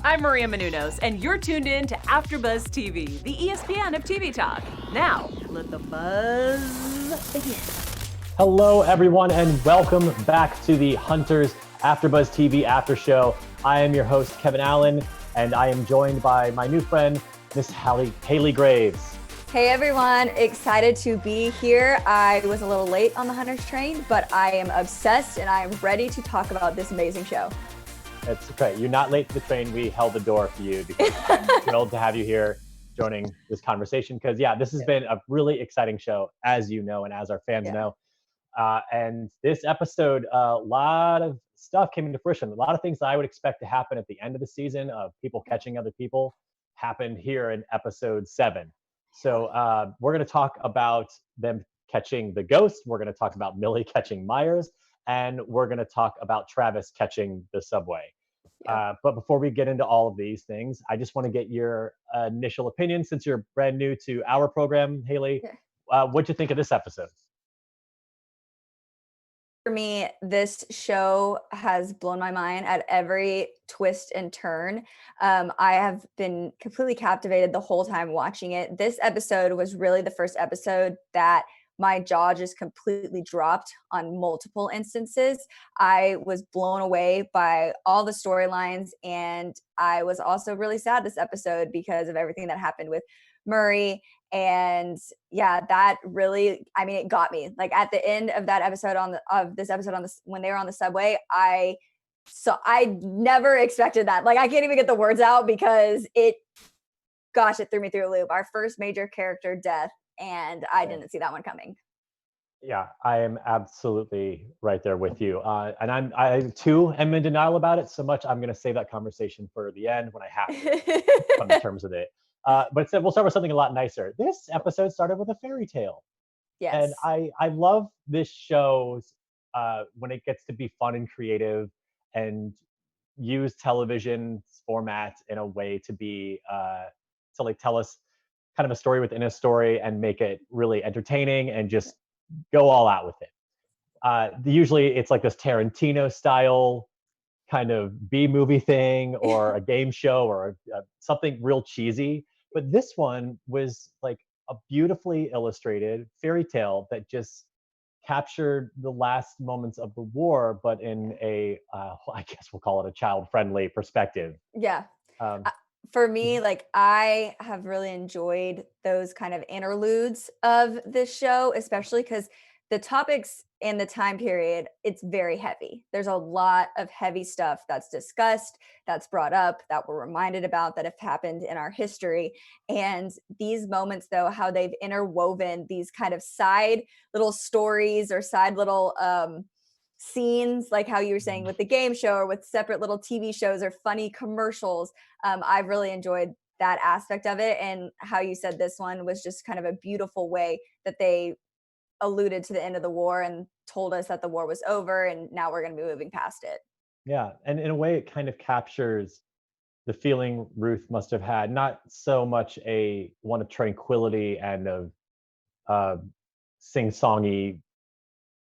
I'm Maria Menounos, and you're tuned in to AfterBuzz TV, the ESPN of TV talk. Now, let the buzz begin. Hello, everyone, and welcome back to the Hunters AfterBuzz TV After Show. I am your host, Kevin Allen, and I am joined by my new friend, Miss Haley Graves. Hey everyone, excited to be here. I was a little late on the Hunters train, but I am obsessed and I am ready to talk about this amazing show. It's okay. You're not late to the train. We held the door for you because I'm thrilled to have you here joining this conversation because, this has been a really exciting show, as you know, and as our fans know. And this episode, a lot of stuff came into fruition. A lot of things that I would expect to happen at the end of the season of people catching other people happened here in episode 7. So we're going to talk about them catching the ghost. We're going to talk about Millie catching Myers. And we're going to talk about Travis catching the subway. But before we get into all of these things, I just want to get your initial opinion since you're brand new to our program, Haley. What'd you think of this episode? For me, this show has blown my mind at every twist and turn. I have been completely captivated the whole time watching it. This episode was really the first episode that my jaw just completely dropped on multiple instances. I was blown away by all the storylines, and I was also really sad this episode because of everything that happened with Murray. And that really, it got me. Like at the end of that episode when they were on the subway, I never expected that. Like I can't even get the words out because it threw me through a loop. Our first major character death. And I didn't see that one coming. Yeah, I am absolutely right there with you. And I too am in denial about it so much. I'm going to save that conversation for the end when I have to, in terms of it. But we'll start with something a lot nicer. This episode started with a fairy tale. Yes. And I love this show's when it gets to be fun and creative and use television format in a way to be to like tell us kind of a story within a story and make it really entertaining and just go all out with it. Usually it's like this Tarantino style kind of B-movie thing or a game show or something real cheesy. But this one was like a beautifully illustrated fairy tale that just captured the last moments of the war, but in a, I guess we'll call it a child-friendly perspective. Yeah. For me, like I have really enjoyed those kind of interludes of this show, especially because the topics in the time period, it's very heavy. There's a lot of heavy stuff that's discussed, that's brought up, that we're reminded about, that have happened in our history. And these moments, though, how they've interwoven these kind of side little stories or side little scenes, like how you were saying with the game show or with separate little TV shows or funny commercials. I've really enjoyed that aspect of it, and how you said this one was just kind of a beautiful way that they alluded to the end of the war and told us that the war was over and now we're going to be moving past it. Yeah, and in a way it kind of captures the feeling Ruth must have had, not so much a one of tranquility and of sing-songy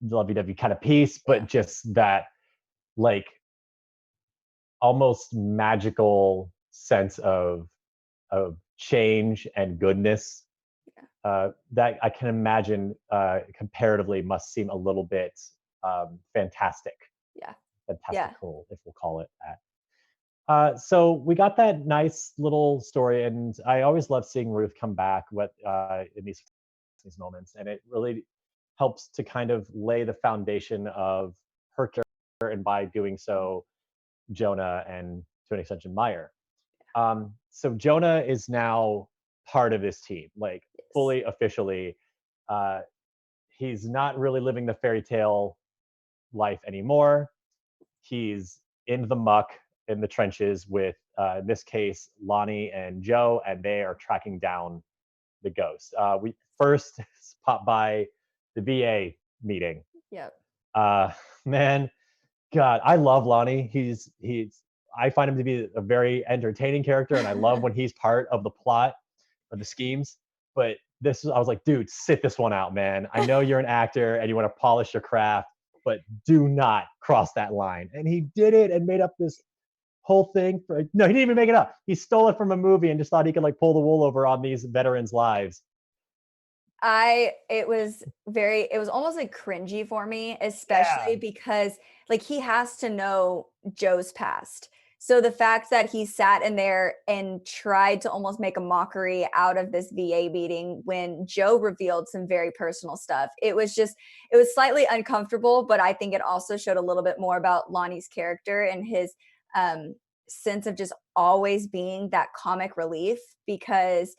lovey-dovey kind of peace, but just that like almost magical sense of change and goodness that I can imagine comparatively must seem a little bit fantastic. Fantastical, if we'll call it that. So we got that nice little story, and I always love seeing Ruth come back in these moments, and it really helps to kind of lay the foundation of her character, and by doing so, Jonah and to an extension Meyer. So Jonah is now part of this team, like fully officially. He's not really living the fairy tale life anymore. He's in the muck, in the trenches with, in this case, Lonny and Joe, and they are tracking down the ghost. We first pop by the VA meeting. Yep. Man, God, I love Lonny. I find him to be a very entertaining character, and I love when he's part of the plot or the schemes. But I was like, dude, sit this one out, man. I know you're an actor and you want to polish your craft, but do not cross that line. And he did it and made up this whole thing? No, he didn't even make it up. He stole it from a movie and just thought he could like pull the wool over on these veterans' lives. It was almost like cringy for me, especially because like he has to know Joe's past. So the fact that he sat in there and tried to almost make a mockery out of this VA meeting when Joe revealed some very personal stuff, it was slightly uncomfortable, but I think it also showed a little bit more about Lonnie's character and his um, sense of just always being that comic relief, because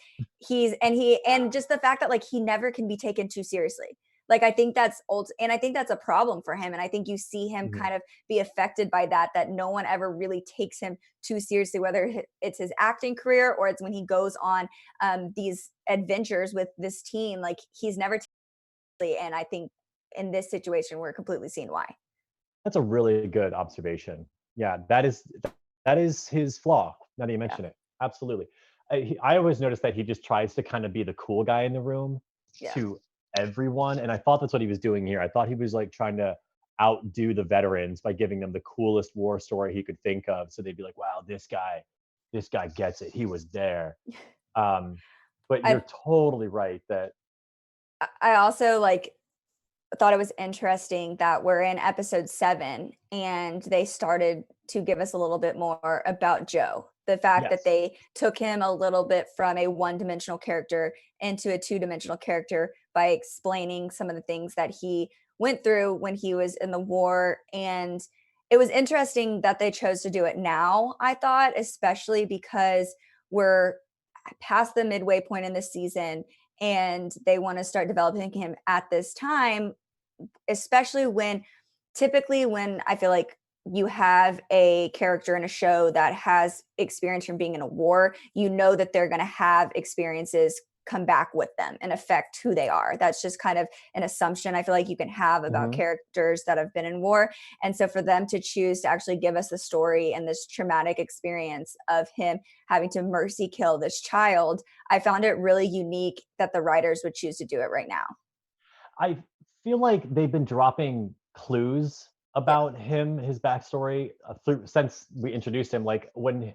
and just the fact that like he never can be taken too seriously. Like I think that's old, and I think that's a problem for him, and I think you see him kind of be affected by that no one ever really takes him too seriously, whether it's his acting career or it's when he goes on these adventures with this team. Like he's never taken seriously, and I think in this situation we're completely seeing why. That's a really good observation. Yeah, that is his flaw. Now that you mention it, absolutely. I always notice that he just tries to kind of be the cool guy in the room to everyone, and I thought that's what he was doing here. I thought he was like trying to outdo the veterans by giving them the coolest war story he could think of, so they'd be like, "Wow, this guy gets it. He was there." But I you're totally right that I also like thought it was interesting that we're in episode 7 and they started to give us a little bit more about Joe. The fact that yes, they took him a little bit from a one-dimensional character into a two-dimensional character by explaining some of the things that he went through when he was in the war. And it was interesting that they chose to do it now, I thought, especially because we're past the midway point in the season and they want to start developing him at this time, especially when typically when I feel like you have a character in a show that has experience from being in a war, you know that they're going to have experiences come back with them and affect who they are. That's just kind of an assumption I feel like you can have about characters that have been in war. And so for them to choose to actually give us the story and this traumatic experience of him having to mercy kill this child, I found it really unique that the writers would choose to do it right now. I feel like they've been dropping clues Yep. about him, his backstory, since we introduced him. Like when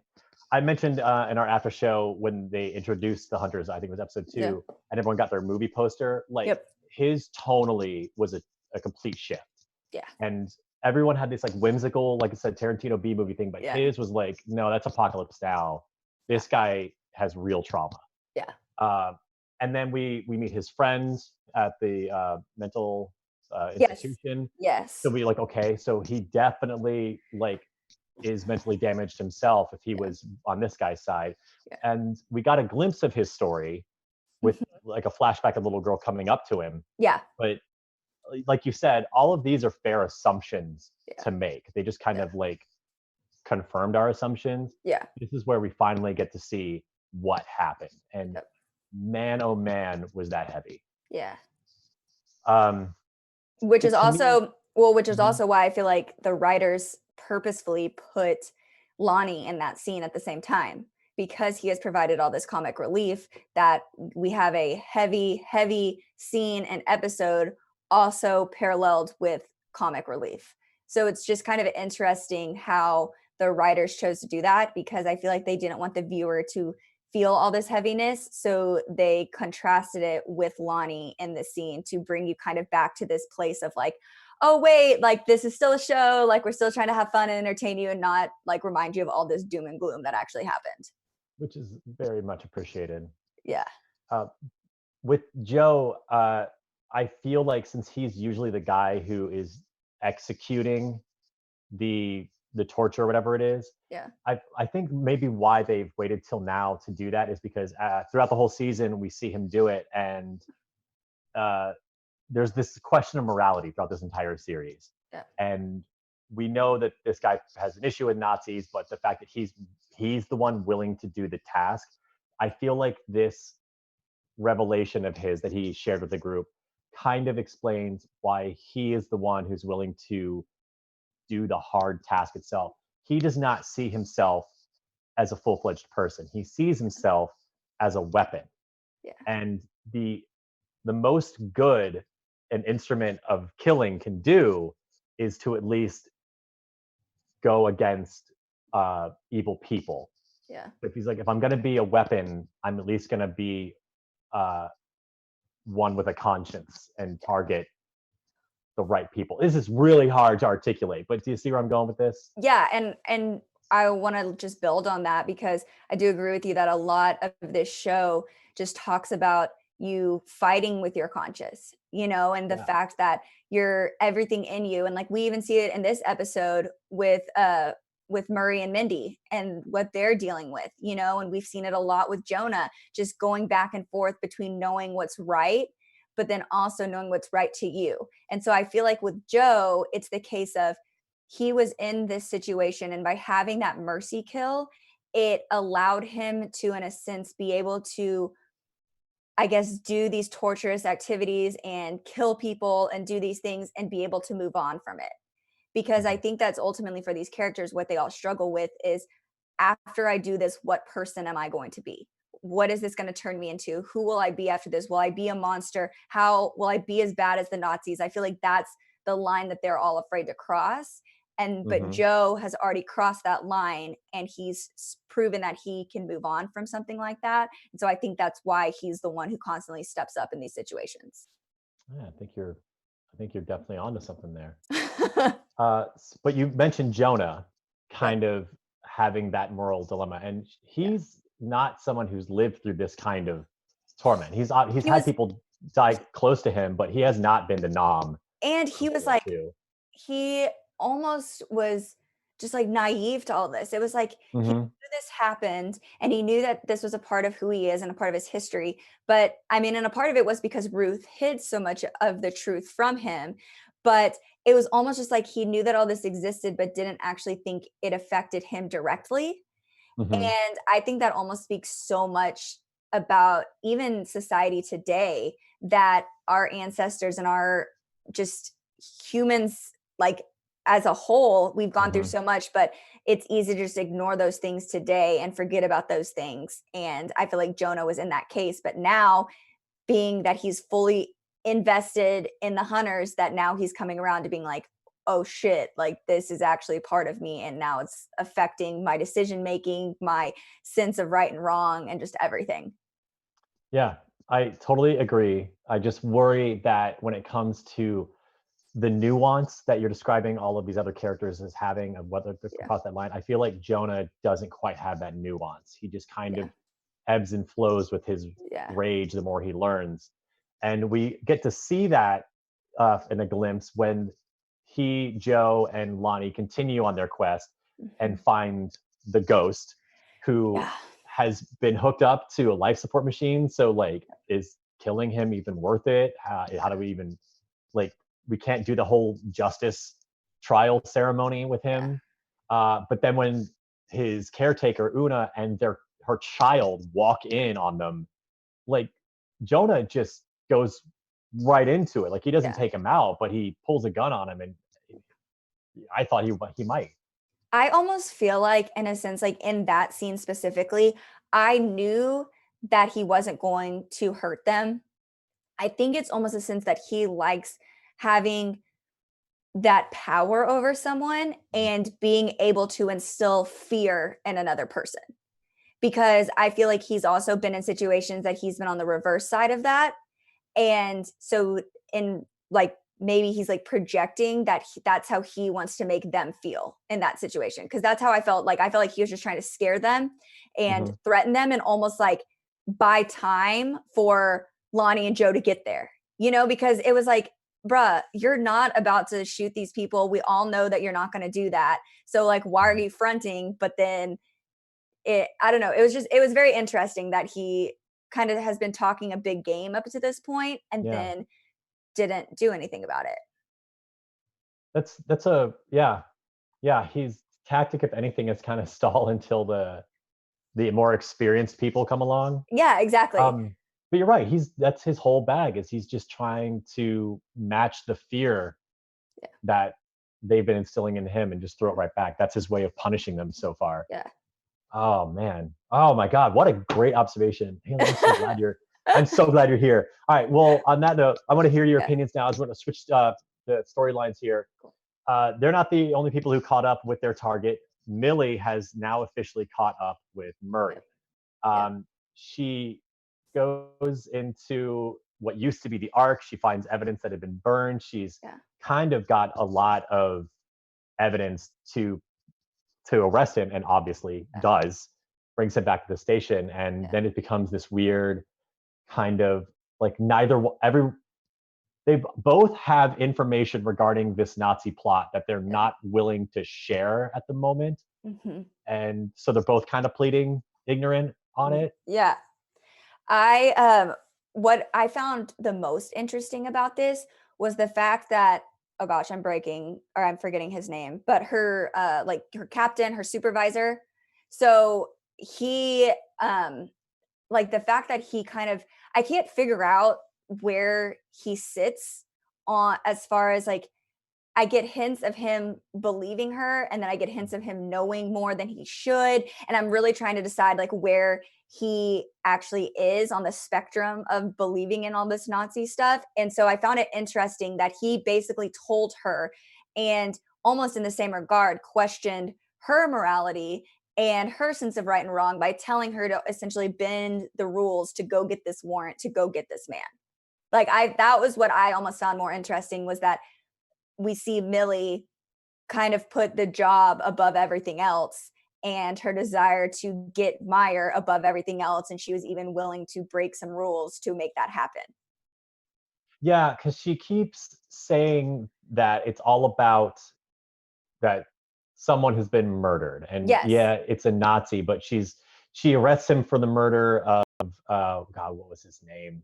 I mentioned in our after show when they introduced the Hunters, I think it was episode 2, Yeah. and everyone got their movie poster. Like Yep. his tonally was a complete shift, Yeah. and everyone had this like whimsical, like I said, Tarantino B movie thing, but Yeah. his was like, no, that's Apocalypse Now. This guy has real trauma. Yeah. And then we meet his friends at the mental Yes. institution. Yes. So we like, okay, so he definitely like is mentally damaged himself if he was on this guy's side. Yeah. And we got a glimpse of his story with like a flashback of the little girl coming up to him. Yeah. But like you said, all of these are fair assumptions Yeah. to make. They just kind of like confirmed our assumptions. Yeah. This is where we finally get to see what happened. And Yep. man, oh man, was that heavy. Yeah. Which is also Mhm. why I feel like the writers purposefully put Lonnie in that scene at the same time, because he has provided all this comic relief, that we have a heavy, heavy scene and episode also paralleled with comic relief. So it's just kind of interesting how the writers chose to do that, because I feel like they didn't want the viewer to feel all this heaviness. So they contrasted it with Lonnie in the scene to bring you kind of back to this place of like, oh, wait, like this is still a show. Like we're still trying to have fun and entertain you and not like remind you of all this doom and gloom that actually happened. Which is very much appreciated. Yeah. Uh, with Joe, I feel like since he's usually the guy who is executing the torture or whatever it is, Yeah. I think maybe why they've waited till now to do that is because throughout the whole season we see him do it, and there's this question of morality throughout this entire series. Yeah. And we know that this guy has an issue with Nazis, but the fact that he's the one willing to do the task, I feel like this revelation of his that he shared with the group kind of explains why he is the one who's willing to do the hard task itself. He does not see himself as a full-fledged person. He sees himself as a weapon. Yeah. And the most good an instrument of killing can do is to at least go against evil people. Yeah. If he's like, if I'm gonna be a weapon, I'm at least gonna be one with a conscience and target the right people. This is really hard to articulate, but do you see where I'm going with this? Yeah, and I want to just build on that because I do agree with you that a lot of this show just talks about you fighting with your conscience, and the Yeah. fact that you're everything in you, and like we even see it in this episode with Murray and Mindy and what they're dealing with, and we've seen it a lot with Jonah, just going back and forth between knowing what's right, but then also knowing what's right to you. And so I feel like with Joe, it's the case of he was in this situation, and by having that mercy kill, it allowed him to, in a sense, be able to, I guess, do these torturous activities and kill people and do these things and be able to move on from it. Because I think that's ultimately for these characters, what they all struggle with is, after I do this, what person am I going to be? What is this going to turn me into? Who will I be after this? Will I be a monster? How will I be as bad as the Nazis? I feel like that's the line that they're all afraid to cross. But Joe has already crossed that line, and he's proven that he can move on from something like that. And so I think that's why he's the one who constantly steps up in these situations. Yeah, I think you're definitely onto something there. But you mentioned Jonah kind of having that moral dilemma, and he's not someone who's lived through this kind of torment. He's had people die close to him, but he has not been the nom. And he was like, he almost was just like naive to all this. It was like he knew this happened, and he knew that this was a part of who he is and a part of his history. But I mean, and a part of it was because Ruth hid so much of the truth from him. But it was almost just like he knew that all this existed, but didn't actually think it affected him directly. And I think that almost speaks so much about even society today, that our ancestors and our just humans, like as a whole, we've gone through so much, but it's easy to just ignore those things today and forget about those things. And I feel like Jonah was in that case, but now, being that he's fully invested in the hunters, that now he's coming around to being like, oh shit, like this is actually part of me, and now it's affecting my decision making, my sense of right and wrong, and just everything. Yeah, I totally agree. I just worry that when it comes to the nuance that you're describing all of these other characters as having, of whether to cross that line, I feel like Jonah doesn't quite have that nuance. He just kind of ebbs and flows with his rage the more he learns. And we get to see that in a glimpse when he, Joe, and Lonnie continue on their quest and find the ghost who has been hooked up to a life support machine. So like, is killing him even worth it? How do we even, like, we can't do the whole justice trial ceremony with him. But then when his caretaker, Una, and her child walk in on them, like, Jonah just goes right into it. Like, he doesn't take him out, but he pulls a gun on him, and I thought he might. I almost feel like, in a sense, like in that scene specifically, I knew that he wasn't going to hurt them. I think it's almost a sense that he likes having that power over someone and being able to instill fear in another person. Because I feel like he's also been in situations that he's been on the reverse side of that. And so, in like, maybe he's like projecting that that's how he wants to make them feel in that situation. Cause that's how I felt. Like, I felt like he was just trying to scare them and threaten them, and almost like buy time for Lonnie and Joe to get there, because it was like, bruh, you're not about to shoot these people. We all know that you're not going to do that. So like, why are you fronting? But then I don't know. It was very interesting that he kind of has been talking a big game up to this point, and then didn't do anything about it. That's his tactic, if anything, is kind of stall until the more experienced people come along. Yeah, exactly. But you're right. That's his whole bag, is he's just trying to match the fear that they've been instilling in him and just throw it right back. That's his way of punishing them so far. Yeah. Oh man. Oh my God. What a great observation. Haley, I'm so glad you're here. All right. Well, on that note, I want to hear your opinions now. I just want to switch the storylines here. They're not the only people who caught up with their target. Millie has now officially caught up with Murray. She goes into what used to be the Ark. She finds evidence that had been burned. She's kind of got a lot of evidence to arrest him, and obviously does. Brings him back to the station, and then it becomes this weird kind of like they both have information regarding this Nazi plot that they're not willing to share at the moment. And so they're both kind of pleading ignorant on it. Yeah. What I found the most interesting about this was the fact that, oh gosh, I'm forgetting his name, but her her captain, her supervisor. So he like the fact that he kind of, I can't figure out where he sits on as far as like, I get hints of him believing her, and then I get hints of him knowing more than he should. And I'm really trying to decide like where he actually is on the spectrum of believing in all this Nazi stuff. And so I found it interesting that he basically told her, and almost in the same regard, questioned her morality and her sense of right and wrong by telling her to essentially bend the rules to go get this warrant, to go get this man. Like that was what I almost found more interesting, was that we see Millie kind of put the job above everything else, and her desire to get Meyer above everything else. And she was even willing to break some rules to make that happen. Yeah, because she keeps saying that it's all about that someone has been murdered. And yeah, it's a Nazi, but she arrests him for the murder of God, what was his name?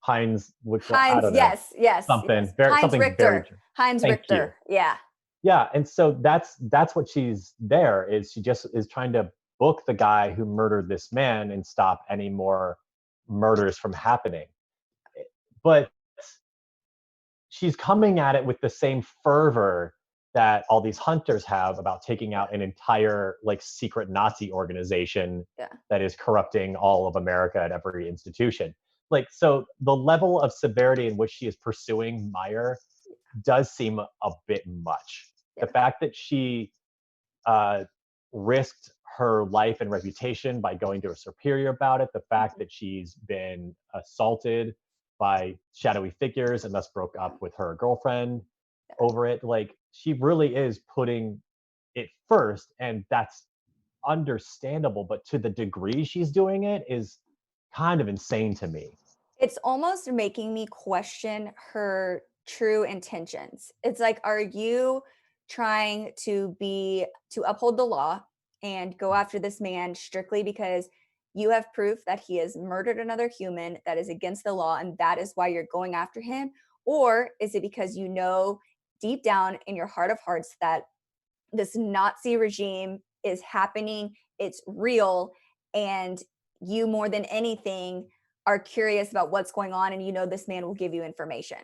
Heinz, I don't know. Something very true. Heinz Richter. Yeah. Yeah, and so that's what she's there, is she just is trying to book the guy who murdered this man and stop any more murders from happening. But she's coming at it with the same fervor that all these hunters have about taking out an entire like secret Nazi organization that is corrupting all of America at every institution. Like, so the level of severity in which she is pursuing Meyer does seem a bit much. The fact that she risked her life and reputation by going to a superior about it, the fact that she's been assaulted by shadowy figures and thus broke up with her girlfriend over it, like she really is putting it first, and that's understandable, but to the degree she's doing it is kind of insane to me. It's almost making me question her true intentions. It's like, are you trying to uphold the law and go after this man strictly because you have proof that he has murdered another human that is against the law, and that is why you're going after him? Or is it because you know deep down in your heart of hearts that this Nazi regime is happening, it's real, and you more than anything are curious about what's going on, and you know this man will give you information?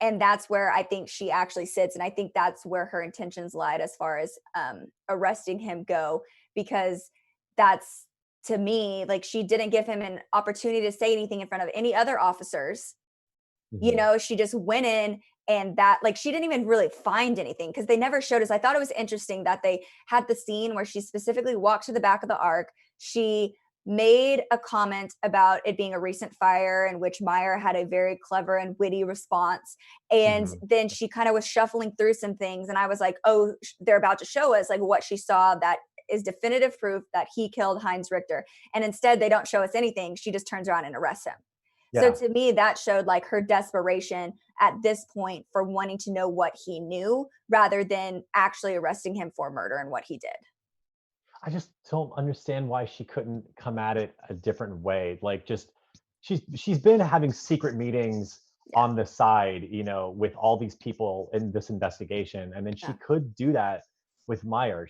And that's where I think she actually sits, and I think that's where her intentions lied as far as arresting him go, because that's, to me, like, she didn't give him an opportunity to say anything in front of any other officers. You know, she just went in, and that, like, she didn't even really find anything because they never showed us. I thought it was interesting that they had the scene where she specifically walked to the back of the Ark. She made a comment about it being a recent fire, in which Meyer had a very clever and witty response. And then she kind of was shuffling through some things, and I was like, oh, they're about to show us like what she saw that is definitive proof that he killed Heinz Richter. And instead they don't show us anything. She just turns around and arrests him. So to me, that showed like her desperation at this point for wanting to know what he knew rather than actually arresting him for murder and what he did. I just don't understand why she couldn't come at it a different way. Like, just she's been having secret meetings on the side, you know, with all these people in this investigation, and then she could do that with Meyer.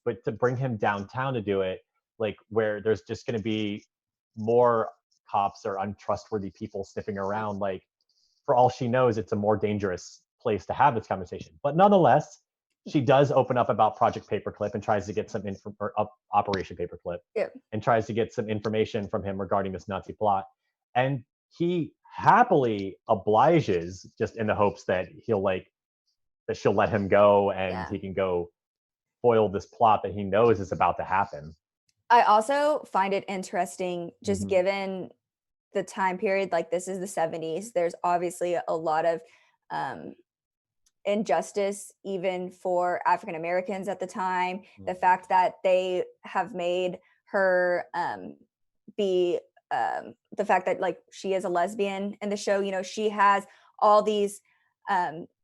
But to bring him downtown to do it, like where there's just going to be more cops or untrustworthy people sniffing around, like for all she knows, it's a more dangerous place to have this conversation. But nonetheless, she does open up about Project Paperclip and tries to get some Operation Paperclip, and tries to get some information from him regarding this Nazi plot. And he happily obliges, just in the hopes that she'll let him go and he can go spoil this plot that he knows is about to happen. I also find it interesting, just Mhm. given the time period, like this is the 70s. There's obviously a lot of injustice, even for African Americans at the time. The Mhm. fact that they have made her be the fact that like she is a lesbian in the show, you know, she has all these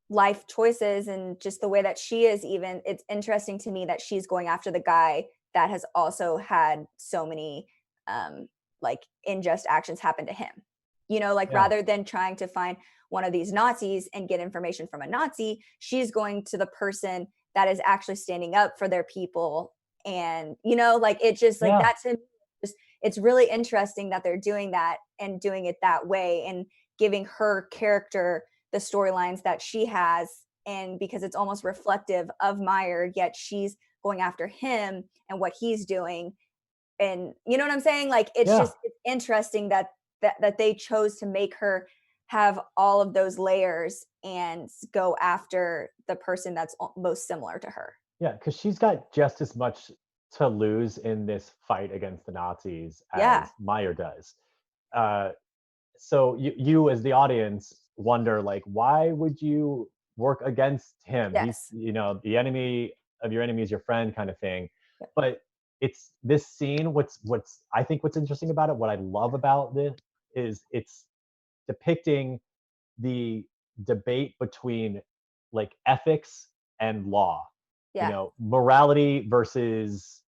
life choices, and just the way that she is, even it's interesting to me that she's going after the guy that has also had so many like unjust actions happen to him, you know, like Yeah. rather than trying to find one of these Nazis and get information from a Nazi, she's going to the person that is actually standing up for their people. And you know, like it just like Yeah. that's just, it's really interesting that they're doing that and doing it that way and giving her character the storylines that she has. And because it's almost reflective of Meyer, yet she's going after him and what he's doing. And you know what I'm saying? Like it's Yeah. just it's interesting that they chose to make her have all of those layers and go after the person that's most similar to her. Yeah, because she's got just as much to lose in this fight against the Nazis Yeah. as Meyer does. Uh, so you as the audience wonder, like, why would you work against him? He's, Yes. you know, the enemy of your enemy is your friend, kind of thing. Yep. But it's this scene. What's I think what's interesting about it, what I love about this, is it's depicting the debate between like ethics and law, you Yeah. know, morality versus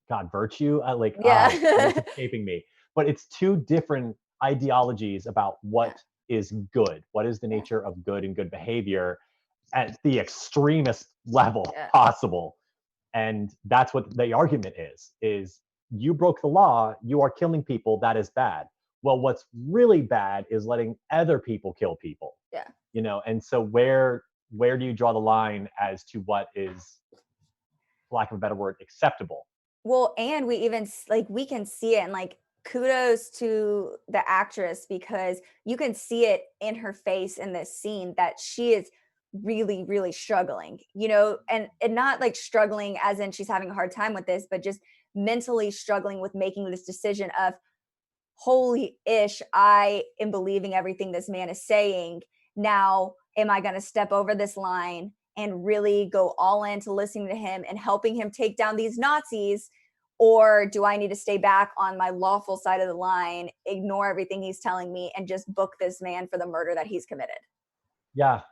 god, virtue. It's Yeah. escaping me, but it's two different ideologies about Yeah. what is good, what is the Yeah. nature of good and good behavior at the extremist level Yeah. possible. And that's what the argument is you broke the law, you are killing people, that is bad. Well, what's really bad is letting other people kill people, Yeah. you know. And so where do you draw the line as to what is, for lack of a better word, acceptable? Well, and we even like we can see it, and like kudos to the actress because you can see it in her face in this scene that she is really really struggling, you know, and not like struggling as in she's having a hard time with this, but just mentally struggling with making this decision of holy ish, I am believing everything this man is saying. Now, am I going to step over this line and really go all into listening to him and helping him take down these Nazis? Or do I need to stay back on my lawful side of the line, ignore everything he's telling me, and just book this man for the murder that he's committed? Yeah.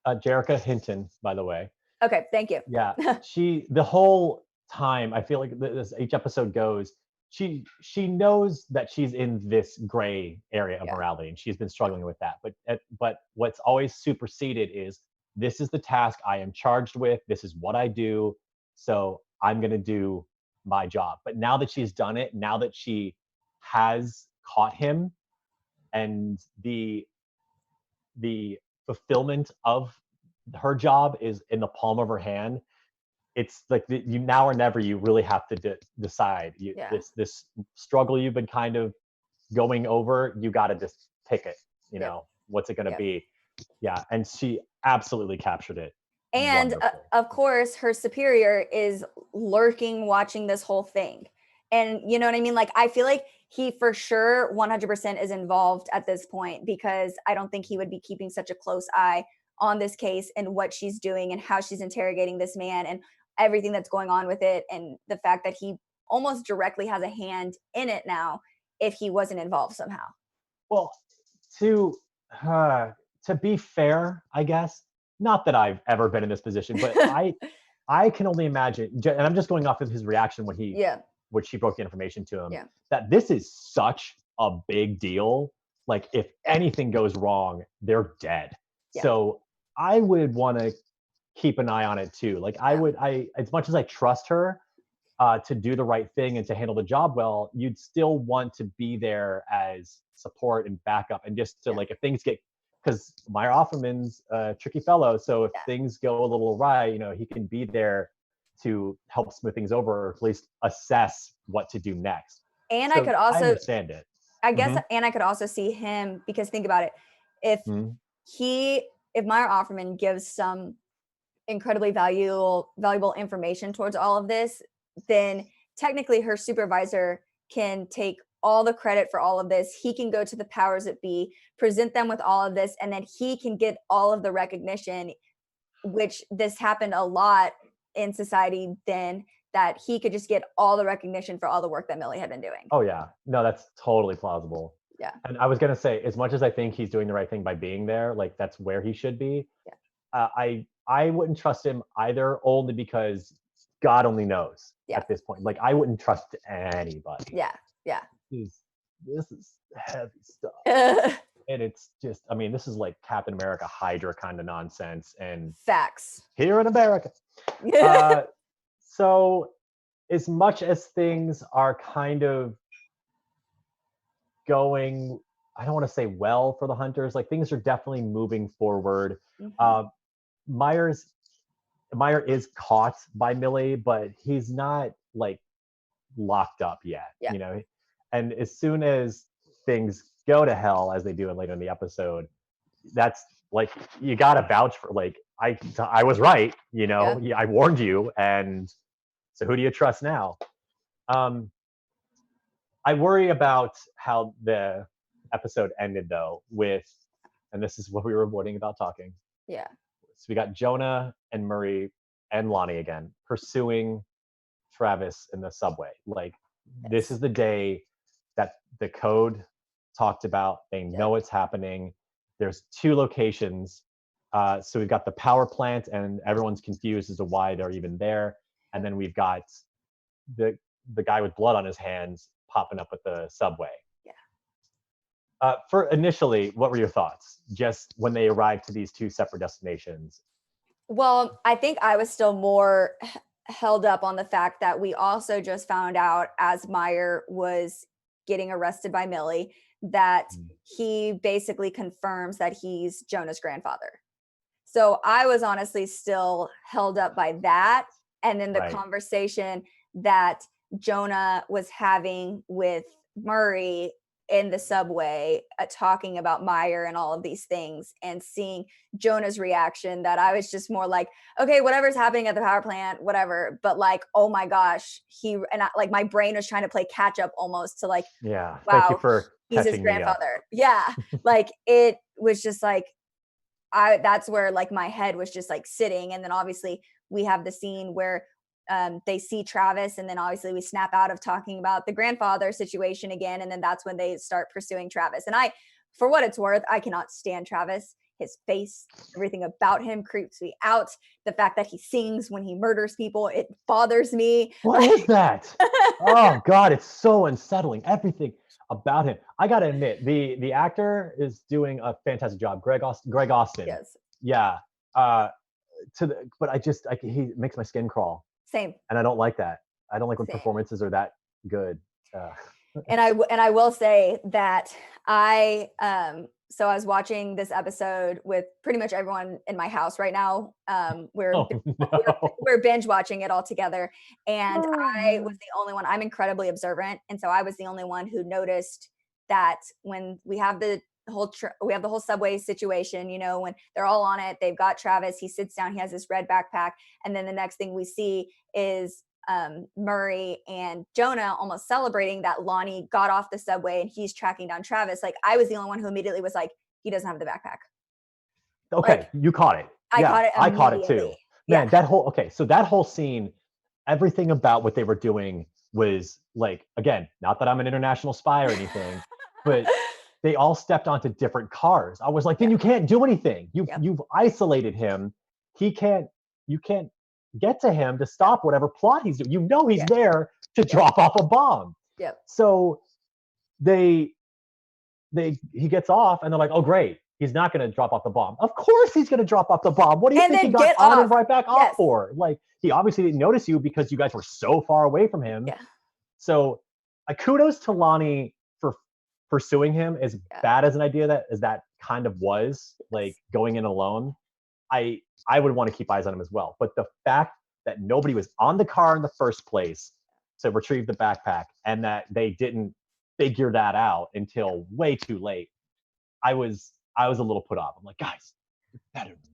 Jerica Hinton, by the way. Okay, thank you. Yeah, she the whole time I feel like this each episode goes, she knows that she's in this gray area of Yeah. morality, and she's been struggling with that. But what's always superseded is, this is the task I am charged with. This is what I do. So I'm gonna do my job. But now that she's done it, now that she has caught him, and the fulfillment of her job is in the palm of her hand, it's like you now or never, you really have to decide Yeah. this struggle you've been kind of going over, you got to just pick it, you Yep. know, what's it going to Yep. be. Yeah, and she absolutely captured it And wonderfully. of course, her superior is lurking, watching this whole thing. And you know what I mean? Like, I feel like he for sure 100% is involved at this point, because I don't think he would be keeping such a close eye on this case and what she's doing and how she's interrogating this man and everything that's going on with it. And the fact that he almost directly has a hand in it now if he wasn't involved somehow. Well, to to be fair, I guess, not that I've ever been in this position, but I can only imagine, and I'm just going off of his reaction Yeah. when she broke the information to him, Yeah. that this is such a big deal. Like, if anything goes wrong, they're dead. Yeah. So I would want to keep an eye on it too. Like, Yeah. I as much as I trust her to do the right thing and to handle the job well, you'd still want to be there as support and backup, and just to, Yeah. like, if things get, because Meyer Offerman's a tricky fellow, so if Yeah. things go a little awry, you know, he can be there to help smooth things over, or at least assess what to do next. And I So could I also, understand it. I guess, Hmm. and I could also see him, because think about it. If Hmm. he, if Meyer Offerman gives some incredibly valuable information towards all of this, then technically her supervisor can take all the credit for all of this. He can go to the powers that be, present them with all of this, and then he can get all of the recognition, which this happened a lot in society then, that he could just get all the recognition for all the work that Millie had been doing. Oh yeah, no, that's totally plausible. Yeah. And I was gonna say, as much as I think he's doing the right thing by being there, like that's where he should be. Yeah. I wouldn't trust him either, only because God only knows at this point. Like I wouldn't trust anybody. Yeah. This is heavy stuff. And it's just, I mean, this is like Captain America Hydra kind of nonsense. And facts here in America. So as much as things are kind of going, I don't want to say well for the Hunters, like things are definitely moving forward. Meyer is caught by Millie, but he's not like locked up yet, you know? And as soon as things go to hell, as they do later in the episode, that's like, you gotta vouch for, like, I was right, you know? Yeah, I warned you, and so who do you trust now? I worry about how the episode ended though with, and this is what we were avoiding about talking. Yeah. So we got Jonah and Murray and Lonny again pursuing Travis in the subway. Like this is the day that the code talked about. They know it's happening. There's 2 locations. So we've got the power plant, and everyone's confused as to why they're even there. And then we've got the guy with blood on his hands popping up at the subway. For initially, what were your thoughts just when they arrived to these 2 separate destinations? Well, I think I was still more held up on the fact that we also just found out, as Meyer was getting arrested by Millie, that he basically confirms that he's Jonah's grandfather. So I was honestly still held up by that. And then the conversation that Jonah was having with Murray in the subway, talking about Meyer and all of these things, and seeing Jonah's reaction, that I was just more like, okay, whatever's happening at the power plant, whatever. But like, oh my gosh, like my brain was trying to play catch up almost to like, wow, thank you for he's his grandfather. Yeah. Like it was just like, that's where like my head was just like sitting. And then obviously we have the scene where they see Travis, and then obviously we snap out of talking about the grandfather situation again, and then that's when they start pursuing Travis. And I, for what it's worth, I cannot stand Travis. His face, everything about him creeps me out. The fact that he sings when he murders people, it bothers me. What is that? Oh God, it's so unsettling. Everything about him. I gotta admit, the actor is doing a fantastic job. Greg Austin. Yes. Yeah. But he makes my skin crawl. Same. And I don't like that. I don't like when performances are that good. And I will say that so I was watching this episode with pretty much everyone in my house right now. We're binge watching it all together. And I was the only one. I'm incredibly observant. And so I was the only one who noticed that when we have the whole subway situation, you know, when they're all on it, they've got Travis, he sits down, he has this red backpack. And then the next thing we see is Murray and Jonah almost celebrating that Lonny got off the subway and he's tracking down Travis. Like I was the only one who immediately was like, he doesn't have the backpack. Okay, like, you caught it. I caught it. I caught it too. Man, Yeah. So that whole scene, everything about what they were doing was like, again, not that I'm an international spy or anything, but they all stepped onto different cars. I was like, then you can't do anything. You've isolated him. You can't get to him to stop whatever plot he's doing. You know he's there to drop off a bomb. Yep. So he gets off and they're like, oh great, he's not gonna drop off the bomb. Of course he's gonna drop off the bomb. What do you think he got on and right back off for? Like he obviously didn't notice you because you guys were so far away from him. Yeah. So kudos to Lonny for pursuing him, as bad as an idea that kind of was, like going in alone. I would want to keep eyes on him as well. But the fact that nobody was on the car in the first place to retrieve the backpack, and that they didn't figure that out until way too late, I was a little put off. I'm like, guys, you're better than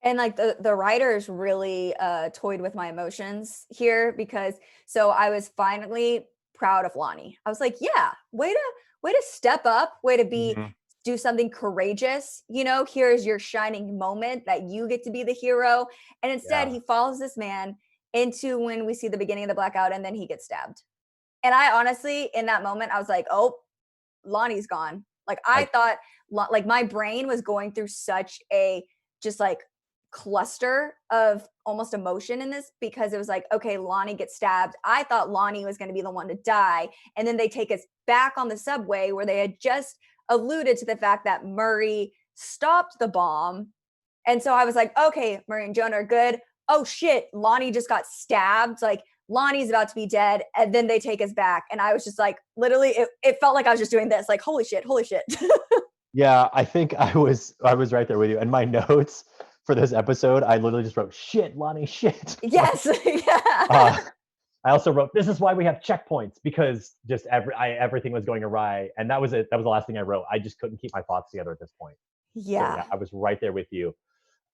And like the writers really toyed with my emotions here, because so I was finally proud of Lonnie. I was like, yeah, way to step up, way to Mhm. do something courageous. Here's your shining moment that you get to be the hero. And instead Yeah. he follows this man into when we see the beginning of the blackout, and then he gets stabbed. And I honestly, in that moment, I was like, oh, Lonnie's gone. Like I Like, thought, like my brain was going through such a just like cluster of almost emotion in this, because it was like, okay, Lonnie gets stabbed. I thought Lonnie was going to be the one to die. And then they take us back on the subway where they had just alluded to the fact that Murray stopped the bomb. And so I was like, okay, Maria and Jonah are good. Oh shit, Lonnie just got stabbed. Like Lonnie's about to be dead. And then they take us back. And I was just like, literally, it felt like I was just doing this, like, holy shit, holy shit. yeah, I think I was right there with you. And my notes for this episode, I literally just wrote shit, Lonnie, shit. Yes. Uh, Yeah. I also wrote, this is why we have checkpoints, because just everything was going awry. And that was it. That was the last thing I wrote. I just couldn't keep my thoughts together at this point. So yeah, Yeah. I was right there with you.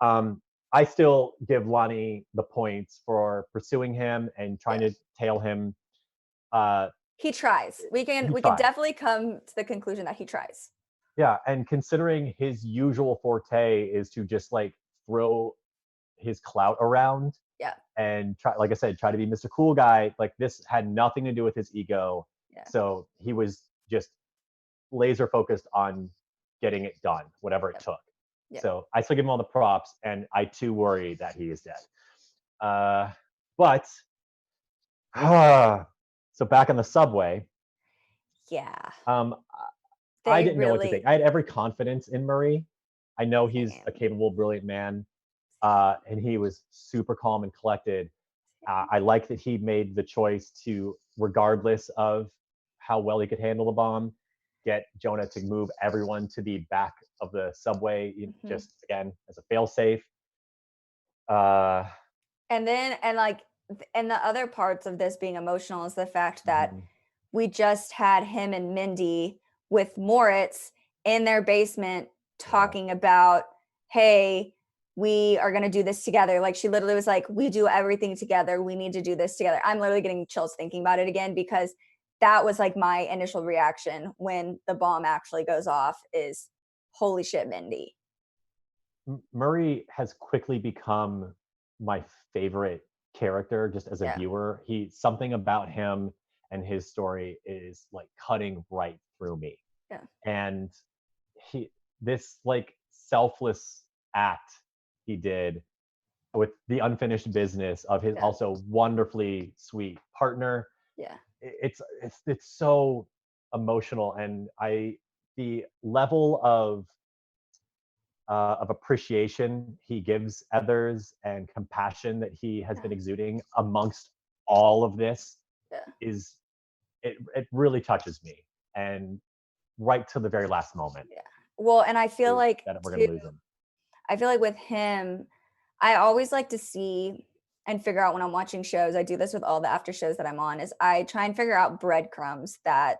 I still give Lonnie the points for pursuing him and trying Yeah. to tail him. Uh, He tries. We he can tried. definitely come to the conclusion that he tries. Yeah, and considering his usual forte is to just like throw his clout around Yeah. and try, like I said, try to be Mr. Cool Guy. Like this had nothing to do with his ego. Yeah. So he was just laser focused on getting it done, whatever it Yep. took. Yep. So I still give him all the props, and I too worry that he is dead. But so back on the subway, Yeah. um, I They didn't know what to really think. I had every confidence in Murray. I know he's a same. capable, brilliant man, and he was super calm and collected. I like that he made the choice to, regardless of how well he could handle the bomb, get Jonah to move everyone to the back of the subway, Mhm. just again as a failsafe. Uh, And then and the other parts of this being emotional is the fact that mhm, we just had him and Mindy with Moritz in their basement yeah, talking about, hey, we are going to do this together. Like she literally was like, we do everything together. We need to do this together. I'm literally getting chills thinking about it again, because that was like my initial reaction when the bomb actually goes off is, holy shit, Mindy. Murray has quickly become my favorite character just as a Yeah. viewer. He, something about him and his story is like cutting right through me. Yeah. And he, this like selfless act he did with the unfinished business of his Yeah. also wonderfully sweet partner. Yeah. It's so emotional, and the level of appreciation he gives others and compassion that he has Yeah. been exuding amongst all of this Yeah. is, it really touches me, and right to the very last moment Yeah. Well, and I feel is like that we're too, going to lose him. I feel like with him, I always like to see and figure out when I'm watching shows. I do this with all the after shows that I'm on, is I try and figure out breadcrumbs that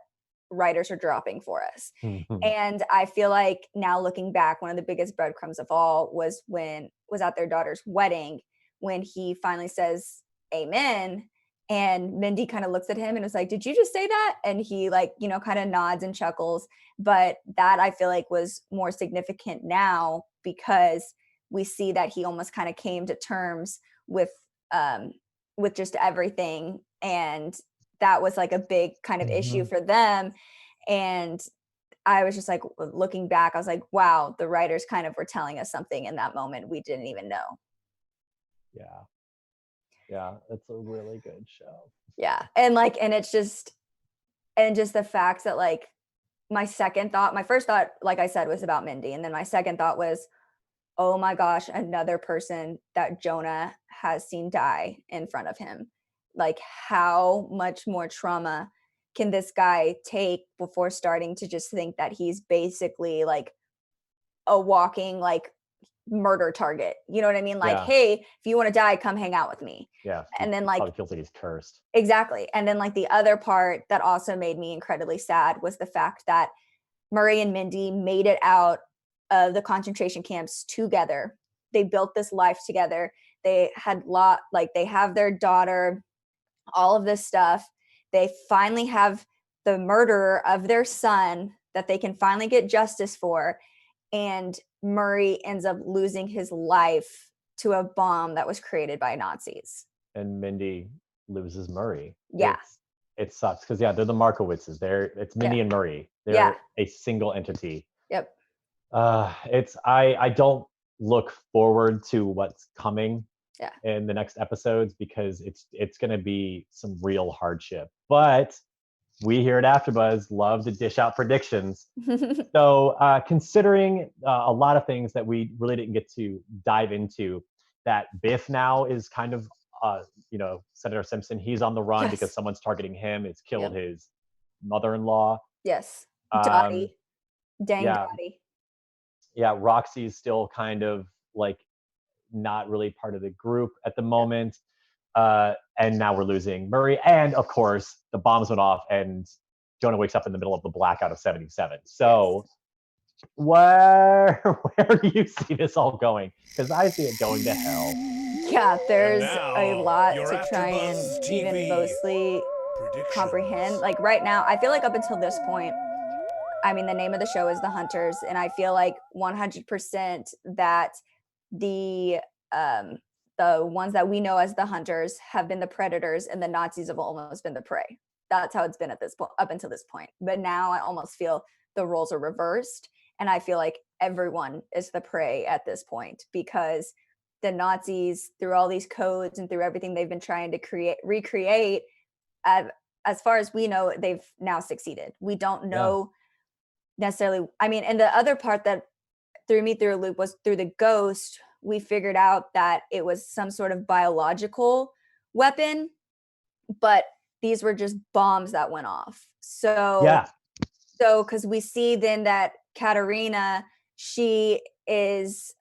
writers are dropping for us. Mhm. And I feel like now looking back, one of the biggest breadcrumbs of all was at their daughter's wedding, when he finally says amen, and Mindy kind of looks at him and was like, did you just say that? And he like, kind of nods and chuckles. But that I feel like was more significant now, because we see that he almost kind of came to terms um with just everything, and that was like a big kind of issue Mhm. for them. And I was just like, looking back, I was like, wow, the writers kind of were telling us something in that moment we didn't even know. Yeah, yeah, it's a really good show. Yeah. And it's just, and just the fact that like my first thought, like I said, was about Mindy. And then my second thought was, oh my gosh, another person that Jonah has seen die in front of him. Like, how much more trauma can this guy take before starting to just think that he's basically like a walking like murder target? You know what I mean? Like, Yeah, hey, if you want to die, come hang out with me. yeah, he And then like probably feels like he's cursed. exactly. And then like the other part that also made me incredibly sad was the fact that Murray and Mindy made it out of the concentration camps together. they built this life together. They had they have their daughter, all of this stuff. They finally have the murderer of their son that they can finally get justice for. And Murray ends up losing his life to a bomb that was created by Nazis. And Mindy loses Murray. Yeah. It sucks because they're the Markowitzes. It's Mindy and Murray. They're a single entity. Yep. I don't look forward to what's coming Yeah. in the next episodes because it's going to be some real hardship. But we here at AfterBuzz love to dish out predictions. So considering a lot of things that we really didn't get to dive into, that Biff now is kind of, Senator Simpson, he's on the run because someone's targeting him. It's killed his mother-in-law. Yes. Dottie. Dang yeah. Dottie. Yeah, Roxy's still kind of like not really part of the group at the moment. And now we're losing Murray. And of course, the bombs went off and Jonah wakes up in the middle of the blackout of 77. So where do you see this all going? Because I see it going to hell. Yeah, there's a lot to try and even mostly comprehend. Like right now, I feel like up until this point, I mean, the name of the show is The Hunters, and I feel like 100% that the ones that we know as the hunters have been the predators, and the Nazis have almost been the prey. That's how it's been at this point, up until this point. But now I almost feel the roles are reversed, and I feel like everyone is the prey at this point because the Nazis, through all these codes and through everything they've been trying to recreate, as far as we know, they've now succeeded. We don't know necessarily. I mean, and the other part that threw me through a loop was through the ghost. We figured out that it was some sort of biological weapon, but these were just bombs that went off. So because we see then that Katerina, she is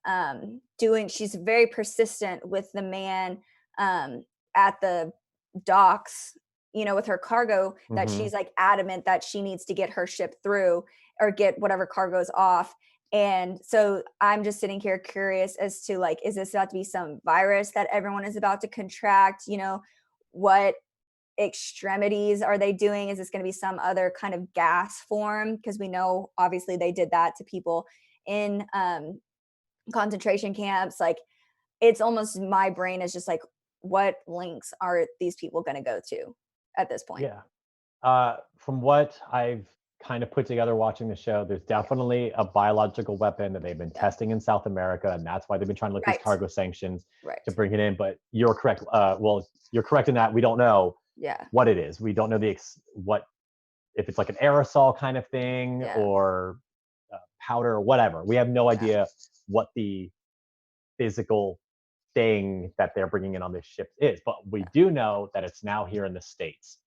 she's very persistent with the man at the docks, with her cargo, that she's like adamant that she needs to get her ship through or get whatever cargo's off. And so I'm just sitting here curious as to like, is this about to be some virus that everyone is about to contract? What extremities are they doing? Is this going to be some other kind of gas form? Because we know obviously they did that to people in concentration camps. Like, it's almost, my brain is just like, what links are these people going to go to at this point? From what I've kind of put together watching the show, there's definitely a biological weapon that they've been testing in South America, and that's why they've been trying to look these cargo sanctions to bring it in. But you're correct. You're correct in that we don't know what it is. We don't know if it's like an aerosol kind of thing or powder or whatever. We have no idea what the physical thing that they're bringing in on this ship is, but we do know that it's now here in the States.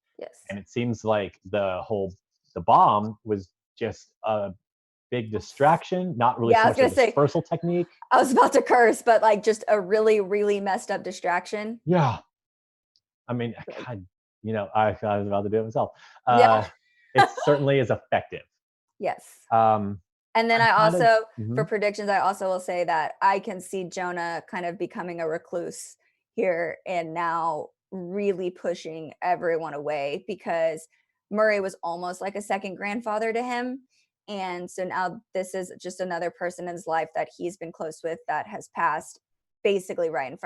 And it seems like the bomb was just a big distraction, not really so much a dispersal technique. I was about to curse, but like just a really, really messed up distraction. Yeah. I mean, God, I was about to do it myself. It certainly is effective. Yes. And then I also, for predictions, I also will say that I can see Jonah kind of becoming a recluse here and now really pushing everyone away, because Murray was almost like a second grandfather to him. And so now this is just another person in his life that he's been close with that has passed basically right in front